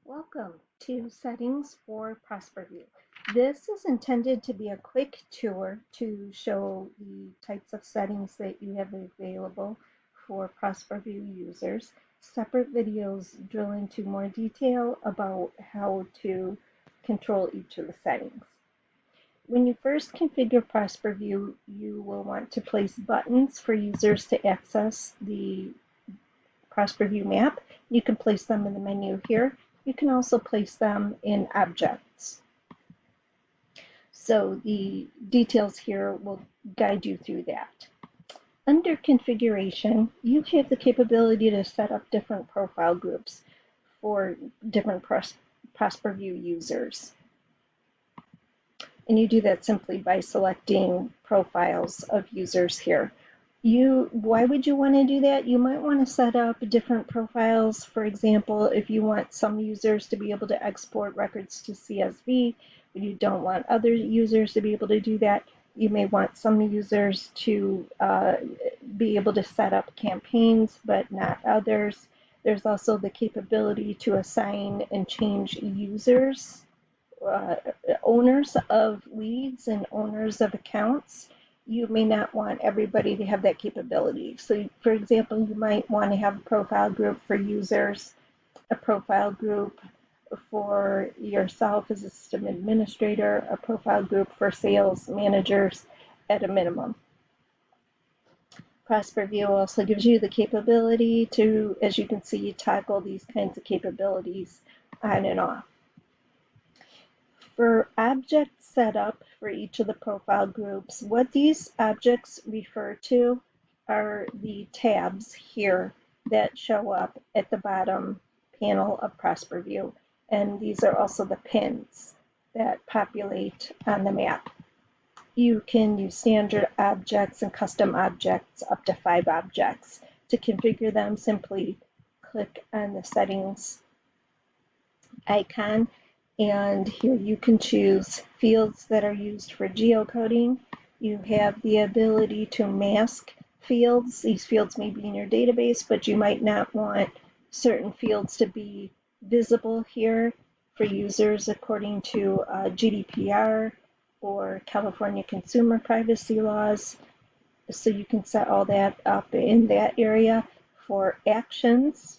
Welcome to Settings for ProsperVue. This is intended to be a quick tour to show the types of settings that you have available for ProsperVue users. Separate videos drill into more detail about how to control each of the settings. When you first configure ProsperVue, you will want to place buttons for users to access the ProsperVue map. You can place them in the menu here. You can also place them in objects. So the details here will guide you through that. Under configuration, you have the capability to set up different profile groups for different ProsperVue users. And you do that simply by selecting profiles of users here. Why would you want to do that? You might want to set up different profiles. For example, if you want some users to be able to export records to CSV, but you don't want other users to be able to do that, you may want some users to be able to set up campaigns, but not others. There's also the capability to assign and change users, owners of leads and owners of accounts. You may not want everybody to have that capability. So for example, you might want to have a profile group for users, a profile group for yourself as a system administrator, a profile group for sales managers at a minimum. ProsperVue also gives you the capability to, as you can see, toggle these kinds of capabilities on and off. For object setup for each of the profile groups, what these objects refer to are the tabs here that show up at the bottom panel of ProsperVue, and these are also the pins that populate on the map. You can use standard objects and custom objects, up to 5 objects. To configure them, simply click on the settings icon, and here you can choose fields that are used for geocoding. You have the ability to mask fields. These fields may be in your database, but you might not want certain fields to be visible here for users according to GDPR or California consumer privacy laws. So you can set all that up in that area. For actions,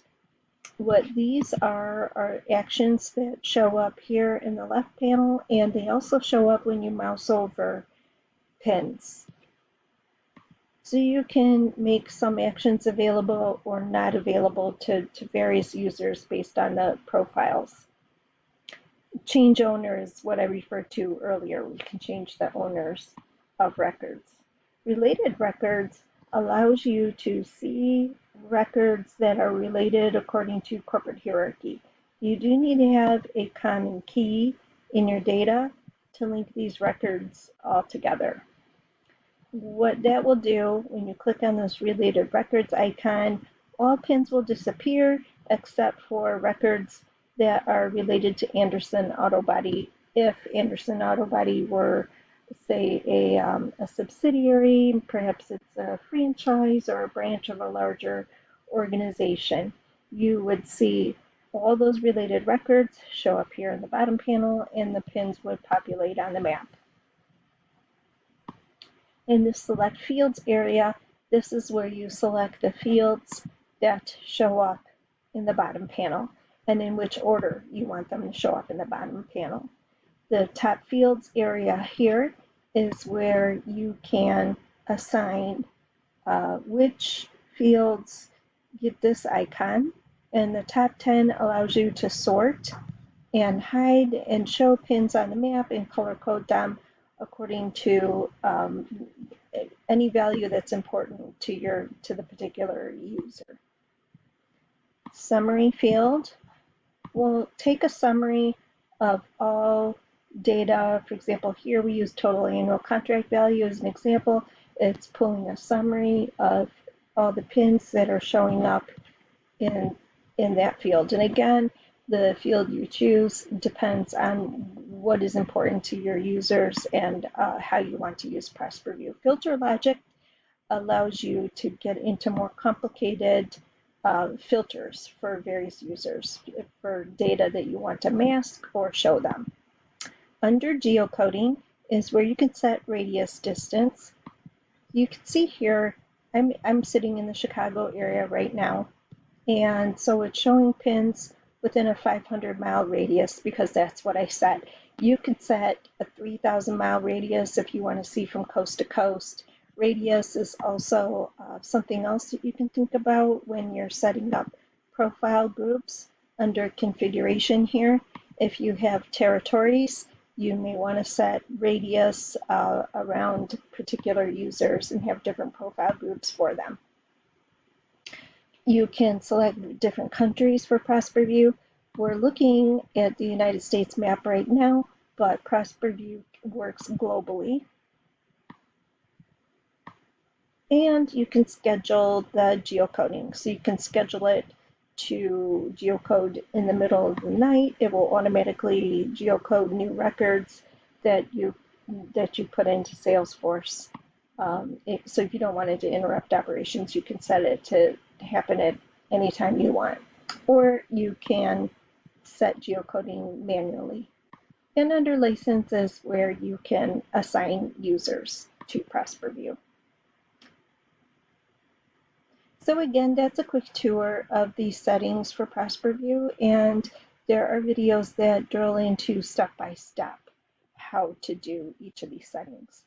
what these are actions that show up here in the left panel, and they also show up when you mouse over pins. So you can make some actions available or not available to various users based on the profiles. Change owner is what I referred to earlier. We can change the owners of records. Related records allows you to see records that are related according to corporate hierarchy. You do need to have a common key in your data to link these records all together. What that will do, when you click on this related records icon, all pins will disappear except for records that are related to Anderson Auto Body. If Anderson Auto Body were, say, a subsidiary, perhaps it's a franchise or a branch of a larger organization, you would see all those related records show up here in the bottom panel, and the pins would populate on the map. In the Select Fields area, this is where you select the fields that show up in the bottom panel and in which order you want them to show up in the bottom panel. The Top Fields area here is where you can assign which fields get this icon, and the top 10 allows you to sort and hide and show pins on the map and color code them according to any value that's important to the particular user. Summary field will take a summary of all data. For example, here we use total annual contract value as an example. It's pulling a summary of all the pins that are showing up in that field. And again, the field you choose depends on what is important to your users and how you want to use ProsperVue. Filter logic allows you to get into more complicated filters for various users for data that you want to mask or show them. Under geocoding is where you can set radius distance. You can see here, I'm sitting in the Chicago area right now, and so it's showing pins within a 500-mile radius because that's what I set. You can set a 3,000-mile radius if you want to see from coast to coast. Radius is also something else that you can think about when you're setting up profile groups under configuration here. If you have territories, you may want to set radius around particular users and have different profile groups for them. You can select different countries for ProsperVue. We're looking at the United States map right now, but ProsperVue works globally. And you can schedule the geocoding. So you can schedule it to geocode in the middle of the night. It will automatically geocode new records that you put into Salesforce. So if you don't want it to interrupt operations, you can set it to happen at any time you want. Or you can set geocoding manually. And under licenses where you can assign users to ProsperVue. So again, that's a quick tour of the settings for ProsperVue, and there are videos that drill into step-by-step how to do each of these settings.